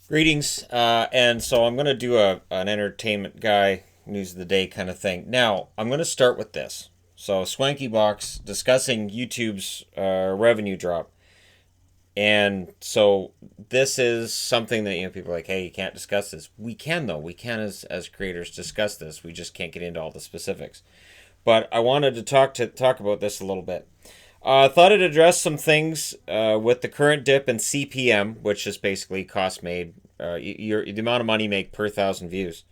Greetings, and so I'm going to do an entertainment guy news of the day kind of thing. Now, I'm going to start with this. So, Swanky Box discussing YouTube's revenue drop. And so this is something that people are like, hey, you can't discuss this. We can though. We can as creators discuss this. We just can't get into all the specifics. But I wanted to talk about this a little bit. I thought it addressed some things with the current dip in CPM, which is basically cost made, the amount of money you make per thousand views.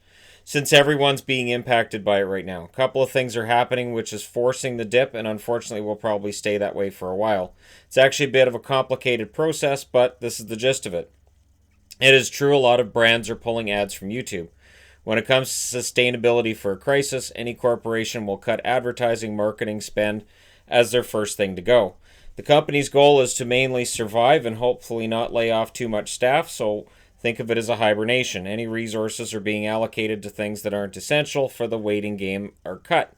Since everyone's being impacted by it right now, a couple of things are happening, which is forcing the dip, and unfortunately will probably stay that way for a while. It's actually a bit of a complicated process, but this is the gist of it. It is true a lot of brands are pulling ads from YouTube. When it comes to sustainability for a crisis, any corporation will cut advertising marketing spend as their first thing to go. The company's goal is to mainly survive and hopefully not lay off too much staff, so think of it as a hibernation. Any resources are being allocated to things that aren't essential for the waiting game are cut.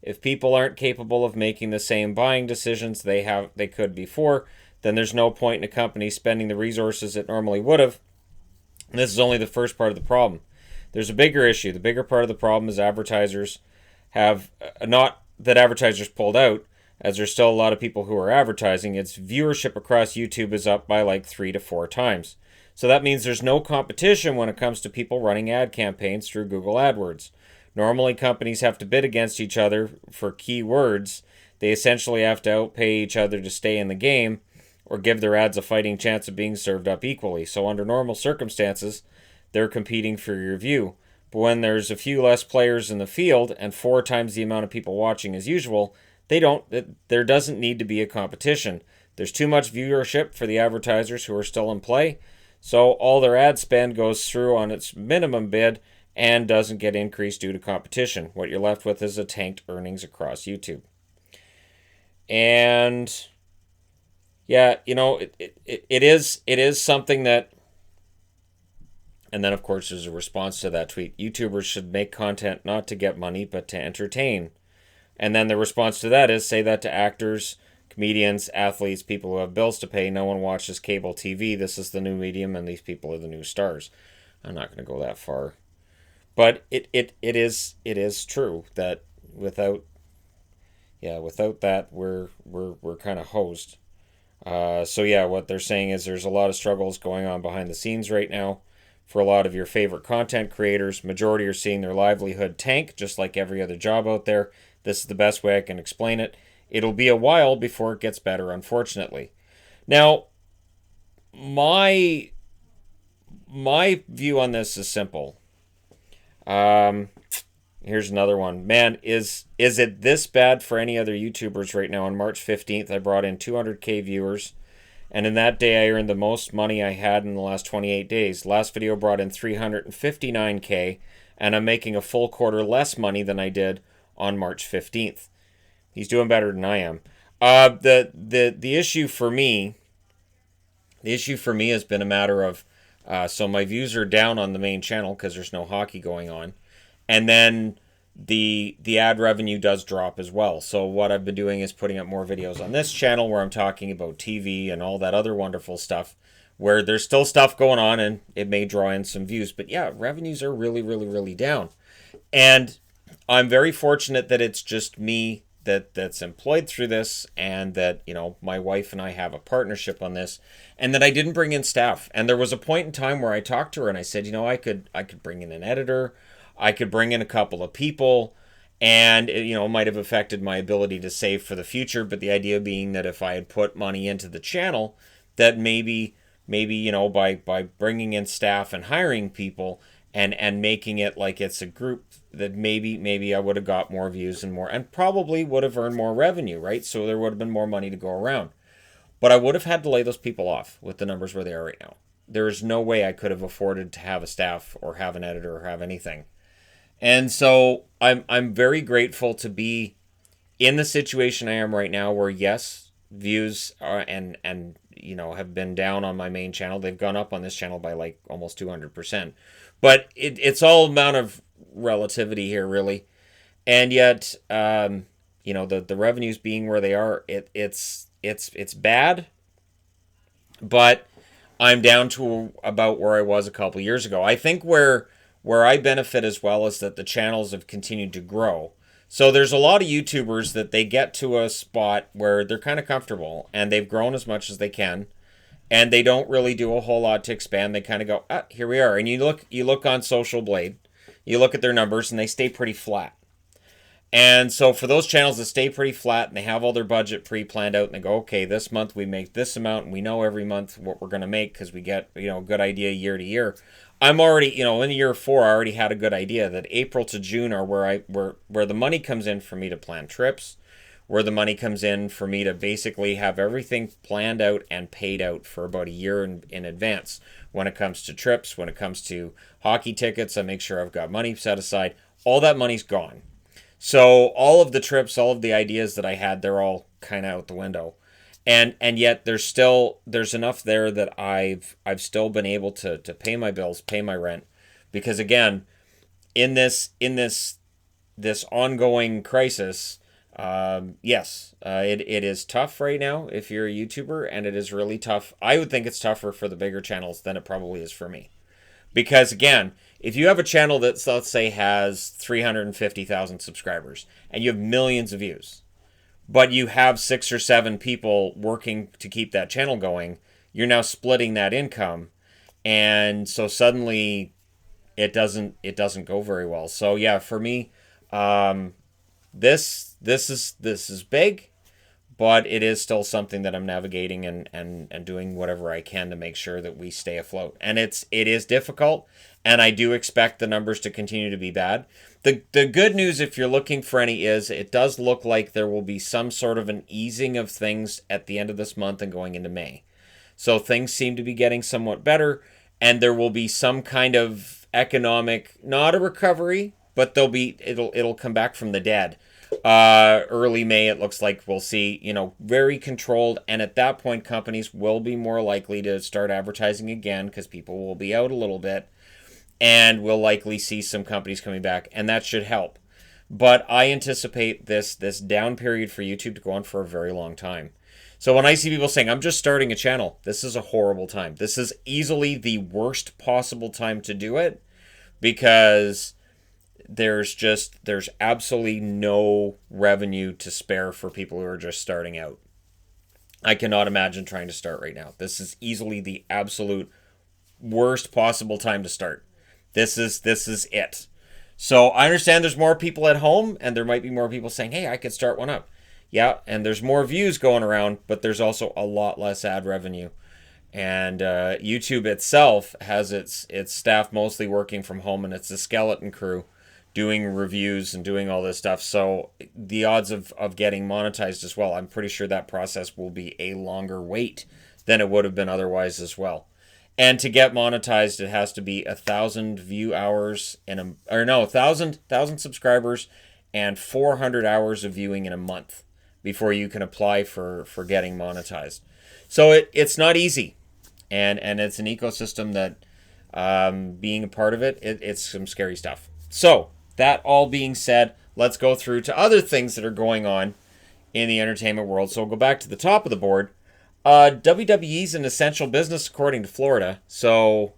If people aren't capable of making the same buying decisions they could before, then there's no point in a company spending the resources it normally would have. And this is only the first part of the problem. There's a bigger issue. The bigger part of the problem is advertisers have not that advertisers pulled out, as there's still a lot of people who are advertising. Its viewership across YouTube is up by like 3 to 4 times. So that means there's no competition when it comes to people running ad campaigns through Google AdWords. Normally, companies have to bid against each other for keywords. They essentially have to outpay each other to stay in the game or give their ads a fighting chance of being served up equally. So, under normal circumstances, they're competing for your view. But when there's a few less players in the field and 4 times the amount of people watching as usual, there doesn't need to be a competition. There's too much viewership for the advertisers who are still in play, so all their ad spend goes through on its minimum bid and doesn't get increased due to competition. What you're left with is a tanked earnings across YouTube. And yeah, it is something that. And then, of course, there's a response to that tweet. YouTubers should make content not to get money, but to entertain. And then the response to that is say that to actors, comedians, athletes, people who have bills to pay. No one watches cable TV. This is the new medium, and these people are the new stars. I'm not going to go that far. But it is true that without that, we're kind of hosed. So yeah, what they're saying is there's a lot of struggles going on behind the scenes right now for a lot of your favorite content creators. Majority are seeing their livelihood tank, just like every other job out there. This is the best way I can explain it. It'll be a while before it gets better, unfortunately. Now, my my view on this is simple. Um, Here's another one. Man, is it this bad for any other YouTubers right now? On March 15th, I brought in 200K viewers, and in that day, I earned the most money I had in the last 28 days. Last video brought in 359K, and I'm making a full quarter less money than I did on March 15th. He's doing better than I am. The issue for me, has been a matter of, so my views are down on the main channel because there's no hockey going on, and then the ad revenue does drop as well. So what I've been doing is putting up more videos on this channel where I'm talking about TV and all that other wonderful stuff, where there's still stuff going on and it may draw in some views. But yeah, revenues are really, really, really down. And I'm very fortunate that it's just me that's employed through this, and that my wife and I have a partnership on this, and that I didn't bring in staff. And there was a point in time where I talked to her and I said, I could bring in an editor, I could bring in a couple of people, and it might have affected my ability to save for the future. But the idea being that if I had put money into the channel, that maybe by bringing in staff and hiring people and making it like it's a group, that maybe I would have got more views and probably would have earned more revenue, right? So there would have been more money to go around. But I would have had to lay those people off with the numbers where they are right now. There is no way I could have afforded to have a staff or have an editor or have anything. And so I'm very grateful to be in the situation I am right now, where yes, views are and have been down on my main channel. They've gone up on this channel by like almost 200%. But it's all amount of relativity here, really. And yet, the revenues being where they are, it's bad. But I'm down to about where I was a couple years ago. I think where I benefit as well is that the channels have continued to grow. So there's a lot of YouTubers that they get to a spot where they're kind of comfortable and they've grown as much as they can, and they don't really do a whole lot to expand. They kind of go, ah, here we are. And you look on Social Blade, you look at their numbers, and they stay pretty flat. And so for those channels that stay pretty flat and they have all their budget pre-planned out and they go, okay, this month we make this amount and we know every month what we're going to make because we get, a good idea year to year. I'm already, in year 4, I already had a good idea that April to June are where the money comes in for me to plan trips, where the money comes in for me to basically have everything planned out and paid out for about a year in advance. When it comes to trips, when it comes to hockey tickets, I make sure I've got money set aside. All that money's gone. So all of the trips, all of the ideas that I had, they're all kind of out the window. And yet there's enough there that I've still been able to pay my bills, pay my rent, because again, in this ongoing crisis, yes, it is tough right now if you're a YouTuber, and it is really tough. I would think it's tougher for the bigger channels than it probably is for me. Because again, if you have a channel that, let's say, has 350,000 subscribers and you have millions of views, but you have 6 or 7 people working to keep that channel going, you're now splitting that income, and so suddenly it doesn't go very well. So yeah, for me, this is big, but it is still something that I'm navigating and doing whatever I can to make sure that we stay afloat. And it is difficult, and I do expect the numbers to continue to be bad. The good news, if you're looking for any, is it does look like there will be some sort of an easing of things at the end of this month and going into May. So things seem to be getting somewhat better, and there will be some kind of economic, not a recovery, but it'll come back from the dead. Early May, it looks like we'll see, very controlled. And at that point, companies will be more likely to start advertising again because people will be out a little bit, and we'll likely see some companies coming back, and that should help. But I anticipate this down period for YouTube to go on for a very long time. So when I see people saying, I'm just starting a channel, this is a horrible time. This is easily the worst possible time to do it, because there's absolutely no revenue to spare for people who are just starting out. I cannot imagine trying to start right now. This is easily the absolute worst possible time to start. This is it. So I understand there's more people at home, and there might be more people saying, hey, I could start one up. Yeah, and there's more views going around, but there's also a lot less ad revenue. And YouTube itself has its staff mostly working from home, and it's a skeleton crew doing reviews and doing all this stuff. So the odds of getting monetized as well, I'm pretty sure that process will be a longer wait than it would have been otherwise as well. And to get monetized, it has to be 1,000 view hours thousand subscribers and 400 hours of viewing in a month before you can apply for getting monetized. So it's not easy, and it's an ecosystem that, being a part of it's some scary stuff. So that all being said, let's go through to other things that are going on in the entertainment world. So we'll go back to the top of the board. WWE is an essential business according to Florida. So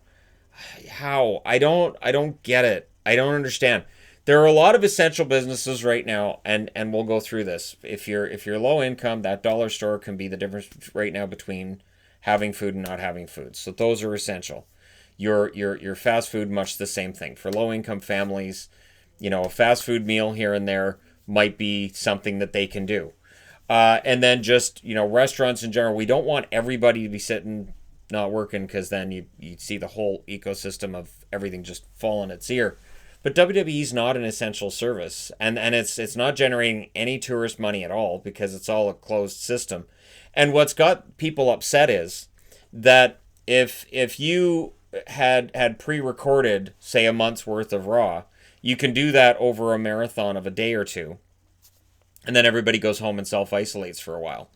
how? I don't get it. I don't understand. There are a lot of essential businesses right now, and we'll go through this. If you're low income, that dollar store can be the difference right now between having food and not having food. So those are essential. Your fast food, much the same thing. For low income families, a fast food meal here and there might be something that they can do. And then just, restaurants in general, we don't want everybody to be sitting not working, because then you see the whole ecosystem of everything just fall on its ear. But WWE is not an essential service, and it's not generating any tourist money at all, because it's all a closed system. And what's got people upset is that if you had pre-recorded, say, a month's worth of Raw, you can do that over a marathon of a day or two, and then everybody goes home and self-isolates for a while.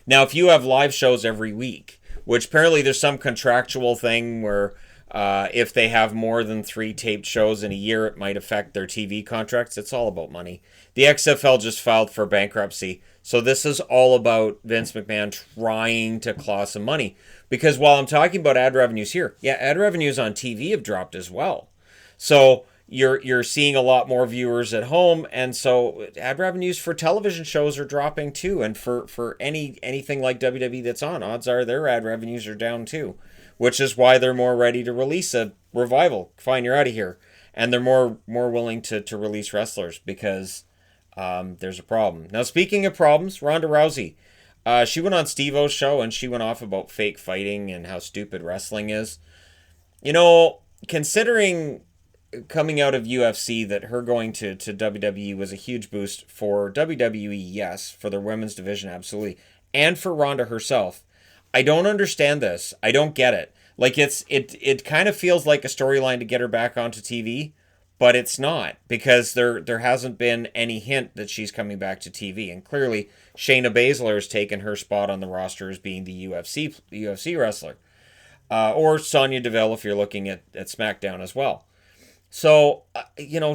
Now, if you have live shows every week, which apparently there's some contractual thing where If they have more than 3 taped shows in a year, it might affect their TV contracts. It's all about money. The XFL just filed for bankruptcy. So this is all about Vince McMahon trying to claw some money. Because while I'm talking about ad revenues here, yeah, ad revenues on TV have dropped as well. So you're seeing a lot more viewers at home, and so ad revenues for television shows are dropping too. And for anything like WWE that's on, odds are their ad revenues are down too, which is why they're more ready to release a revival. Fine, you're out of here, and they're more willing to release wrestlers because there's a problem. Now, speaking of problems, Ronda Rousey, she went on Steve-O's show and she went off about fake fighting and how stupid wrestling is. You know, considering coming out of UFC that her going to WWE was a huge boost for WWE, yes, for their women's division, absolutely, and for Ronda herself. I don't understand this. I don't get it. Like it kind of feels like a storyline to get her back onto TV, but it's not because there hasn't been any hint that she's coming back to TV, and clearly Shayna Baszler has taken her spot on the roster as being the UFC wrestler, or Sonya Deville if you're looking at SmackDown as well. So,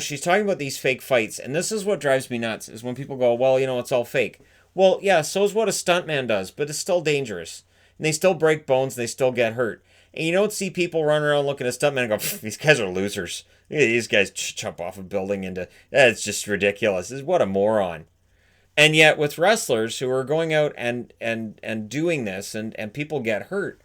she's talking about these fake fights, and this is what drives me nuts, is when people go, well, it's all fake. Well, yeah, so is what a stuntman does, but it's still dangerous. And they still break bones, and they still get hurt. And you don't see people running around looking at stuntmen and go, these guys are losers. These guys jump off a building into, it's just ridiculous. What a moron. And yet, with wrestlers who are going out and doing this, and people get hurt,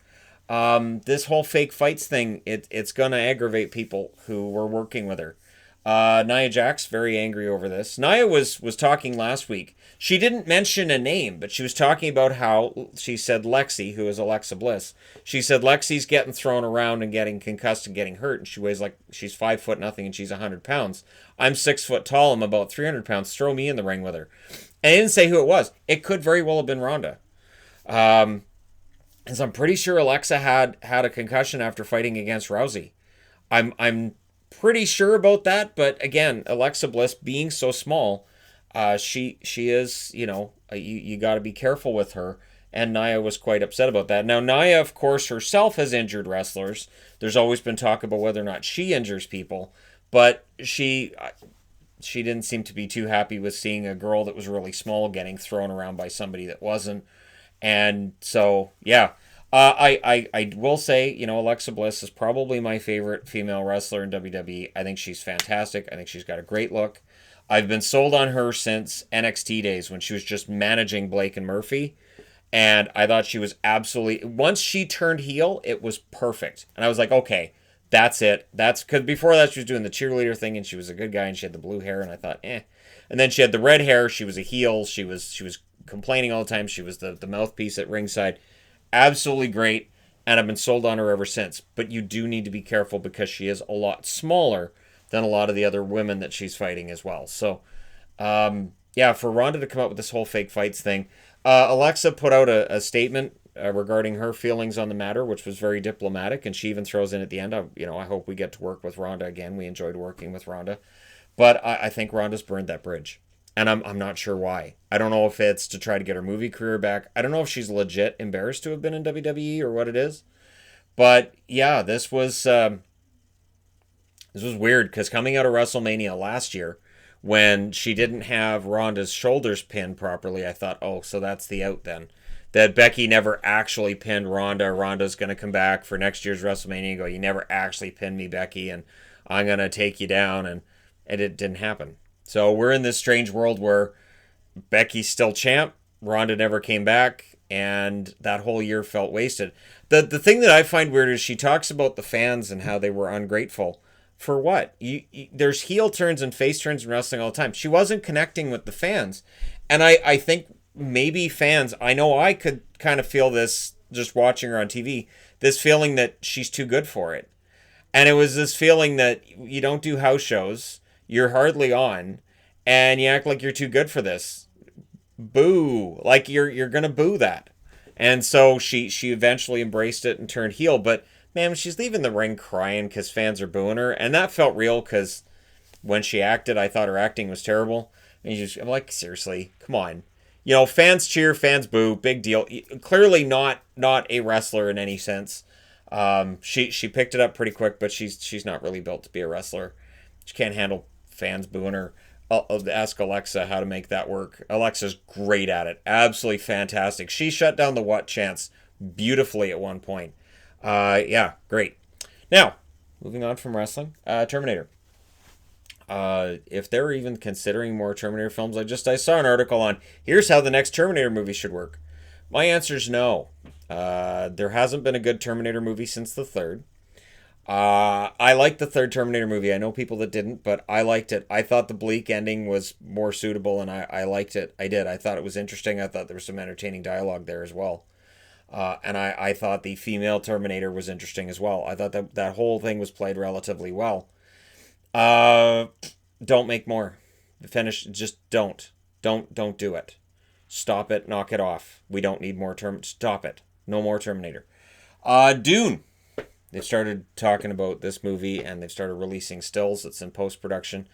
this whole fake fights thing, it's going to aggravate people who were working with her. Nia Jax very angry over this. Nia was talking last week. She didn't mention a name, but she was talking about how she said Lexi, who is Alexa Bliss. She said Lexi's getting thrown around and getting concussed and getting hurt, and she weighs she's 5 foot nothing and she's 100 pounds. I'm 6 foot tall. I'm about 300 pounds. Throw me in the ring with her. And I didn't say who it was. It could very well have been Ronda. And so I'm pretty sure Alexa had a concussion after fighting against Rousey. I'm pretty sure about that, but again, Alexa Bliss being so small, she is, you got to be careful with her, and Nia was quite upset about that. Now, Nia, of course, herself has injured wrestlers. There's always been talk about whether or not she injures people, but she didn't seem to be too happy with seeing a girl that was really small getting thrown around by somebody that wasn't. And so, yeah, I will say, Alexa Bliss is probably my favorite female wrestler in WWE. I think she's fantastic. I think she's got a great look. I've been sold on her since NXT days when she was just managing Blake and Murphy. And I thought she was absolutely, once she turned heel, it was perfect. And I was like, okay, that's it. That's because before that she was doing the cheerleader thing and she was a good guy and she had the blue hair and I thought, eh. And then she had the red hair. She was a heel. She was complaining all the time. She was the mouthpiece at ringside. Absolutely great, and I've been sold on her ever since. But you do need to be careful because she is a lot smaller than a lot of the other women that she's fighting as well. So, for Ronda to come up with this whole fake fights thing, Alexa put out a statement regarding her feelings on the matter, which was very diplomatic, and she even throws in at the end, I hope we get to work with Ronda again. We enjoyed working with Ronda. But I think Ronda's burned that bridge. And I'm not sure why. I don't know if it's to try to get her movie career back. I don't know if she's legit embarrassed to have been in WWE or what it is. But yeah, this was weird because coming out of WrestleMania last year, when she didn't have Ronda's shoulders pinned properly, I thought, oh, so that's the out then. That Becky never actually pinned Ronda. Ronda's going to come back for next year's WrestleMania and go, you never actually pinned me, Becky, and I'm going to take you down. And it didn't happen. So we're in this strange world where Becky's still champ, Ronda never came back, and that whole year felt wasted. The thing that I find weird is she talks about the fans and how they were ungrateful. For what? There's heel turns and face turns in wrestling all the time. She wasn't connecting with the fans. And I think maybe fans, I know I could kind of feel this just watching her on TV, this feeling that she's too good for it. And it was this feeling that you don't do house shows, you're hardly on, and you act like you're too good for this. Boo. Like you're gonna boo that. And so she eventually embraced it and turned heel. But man, she's leaving the ring crying because fans are booing her, and that felt real because when she acted, I thought her acting was terrible. And I'm like, seriously, come on. Fans cheer, fans boo, big deal. Clearly not a wrestler in any sense. She picked it up pretty quick, but she's not really built to be a wrestler. She can't handle fans booing her. I'll ask Alexa how to make that work. Alexa's great at it, absolutely fantastic. She shut down the what chance beautifully at one point. Yeah, great. Now, moving on from wrestling, Terminator. If they're even considering more Terminator films, I saw an article on here's how the next Terminator movie should work. My answer is no. There hasn't been a good Terminator movie since the third. I liked the third Terminator movie. I know people that didn't, but I liked it. I thought the bleak ending was more suitable, and I liked it. I did. I thought it was interesting. I thought there was some entertaining dialogue there as well. And I thought the female Terminator was interesting as well. I thought that whole thing was played relatively well. Uh, don't make more. Finish. Just don't. Don't do it. Stop it. Knock it off. We don't need more Stop it. No more Terminator. Dune. They've started talking about this movie and they've started releasing stills. It's in post production.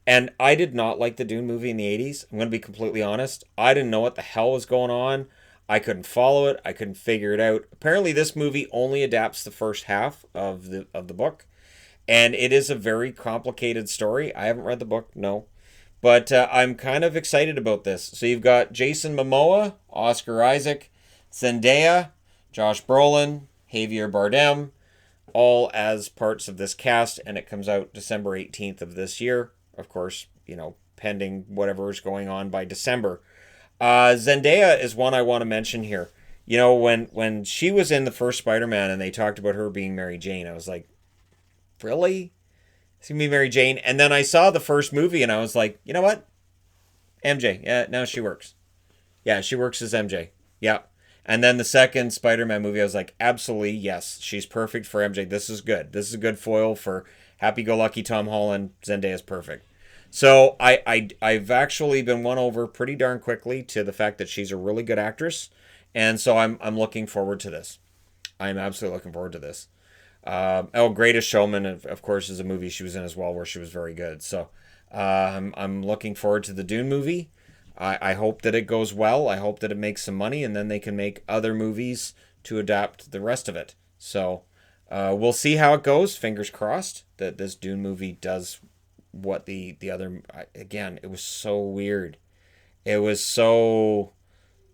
And I did not like the Dune movie in the 80s. I'm going to be completely honest. I didn't know what the hell was going on. I couldn't follow it. I couldn't figure it out. Apparently, this movie only adapts the first half of the book. And it is a very complicated story. I haven't read the book, no. But I'm kind of excited about this. So you've got Jason Momoa, Oscar Isaac, Zendaya, Josh Brolin, Javier Bardem, all as parts of this cast, and it comes out December 18th of this year. Of course, pending whatever is going on by December. Zendaya is one I want to mention here. When she was in the first Spider-Man and they talked about her being Mary Jane, I was like, really? It's gonna be Mary Jane. And then I saw the first movie and I was like, you know what? MJ. Yeah, now she works. Yeah, she works as MJ. Yeah. And then the second Spider-Man movie, I was like, absolutely, yes. She's perfect for MJ. This is good. This is a good foil for happy-go-lucky Tom Holland. Zendaya's perfect. So I've actually been won over pretty darn quickly to the fact that she's a really good actress. And so I'm looking forward to this. I'm absolutely looking forward to this. Greatest Showman, of course, is a movie she was in as well where she was very good. So I'm looking forward to the Dune movie. I hope that it goes well. I hope that it makes some money, and then they can make other movies to adapt the rest of it. So we'll see how it goes. Fingers crossed that this Dune movie does what the other. Again, it was so weird. It was so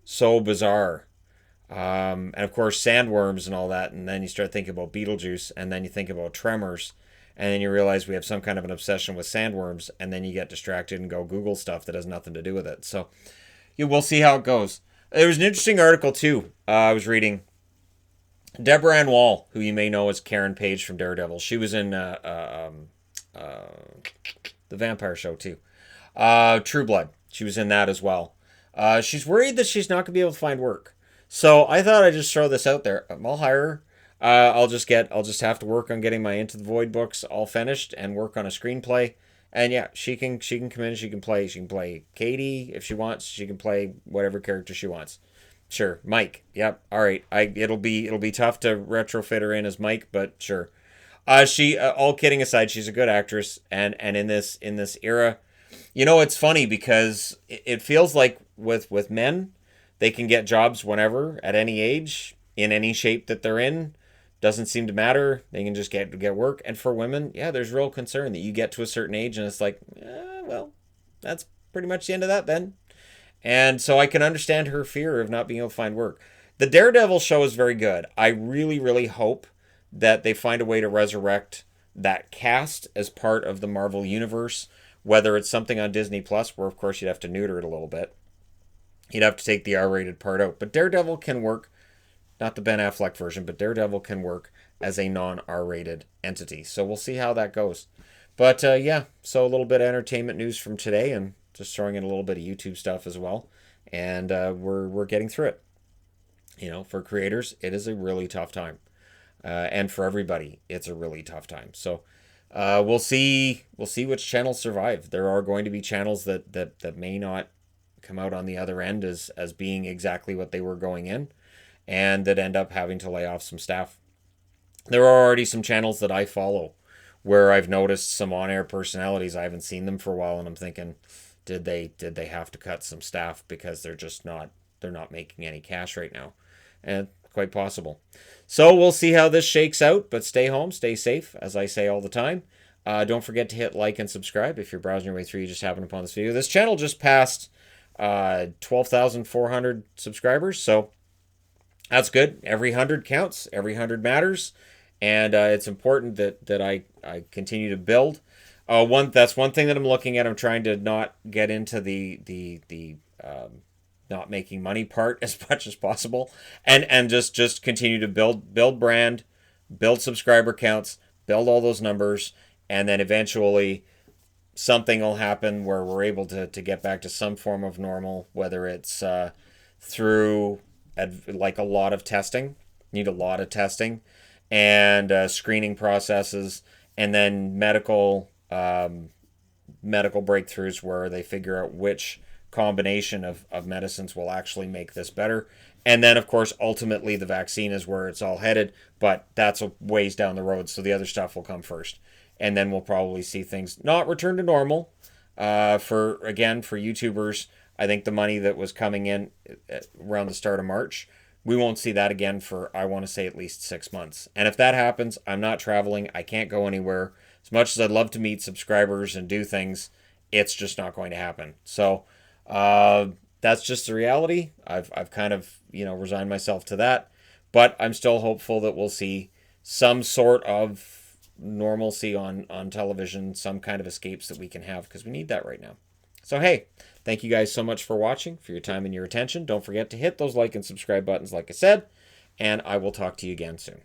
bizarre. And of course, sandworms and all that. And then you start thinking about Beetlejuice, and then you think about Tremors, and then you realize we have some kind of an obsession with sandworms, and then you get distracted and go Google stuff that has nothing to do with it. So we'll see how it goes. There was an interesting article too. I was reading Deborah Ann Woll, who you may know as Karen Page from Daredevil. She was in the Vampire Show too. True Blood. She was in that as well. She's worried that she's not going to be able to find work. So I thought I'd just throw this out there. I'll hire her. I'll just have to work on getting my Into the Void books all finished and work on a screenplay. And yeah, she can come in. She can play Katie if she wants. She can play whatever character she wants. Sure, Mike. Yep. All right. It'll be tough to retrofit her in as Mike, but sure. She all kidding aside, she's a good actress, and in this era, it's funny because it feels like with men, they can get jobs whenever, at any age, in any shape that they're in. Doesn't seem to matter. They can just get work. And for women, yeah, there's real concern that you get to a certain age and it's like, well, that's pretty much the end of that then. And so I can understand her fear of not being able to find work. The Daredevil show is very good. I really, really hope that they find a way to resurrect that cast as part of the Marvel Universe, whether it's something on Disney Plus, where of course you'd have to neuter it a little bit. You'd have to take the R-rated part out. But Daredevil can work, not the Ben Affleck version, but Daredevil can work as a non-R-rated entity. So we'll see how that goes. But yeah, so a little bit of entertainment news from today, and just throwing in a little bit of YouTube stuff as well. And we're getting through it. For creators, it is a really tough time. And for everybody, it's a really tough time. So we'll see which channels survive. There are going to be channels that may not come out on the other end as being exactly what they were going in, and that end up having to lay off some staff. There are already some channels that I follow where I've noticed some on-air personalities. I haven't seen them for a while, and I'm thinking, did they have to cut some staff because they're not making any cash right now? And quite possible. So we'll see how this shakes out, but stay home, stay safe, as I say all the time. Don't forget to hit like and subscribe if you're browsing your way through. You just happened upon this video. This channel just passed 12,400 subscribers, so that's good. Every 100 counts. Every 100 matters, and it's important that I continue to build. That's one thing that I'm looking at. I'm trying to not get into the not making money part as much as possible, and just continue to build brand, build subscriber counts, build all those numbers, and then eventually something will happen where we're able to get back to some form of normal, whether it's through like a lot of testing, need a lot of testing, and screening processes, and then medical breakthroughs where they figure out which combination of medicines will actually make this better. And then, of course, ultimately the vaccine is where it's all headed, but that's a ways down the road, so the other stuff will come first. And then we'll probably see things not return to normal. For YouTubers, I think the money that was coming in around the start of March, we won't see that again for, I want to say, at least 6 months. And if that happens, I'm not traveling. I can't go anywhere. As much as I'd love to meet subscribers and do things, it's just not going to happen. So that's just the reality. I've kind of, resigned myself to that. But I'm still hopeful that we'll see some sort of normalcy on television, some kind of escapes that we can have, because we need that right now. So hey, thank you guys so much for watching, for your time and your attention. Don't forget to hit those like and subscribe buttons like I said, and I will talk to you again soon.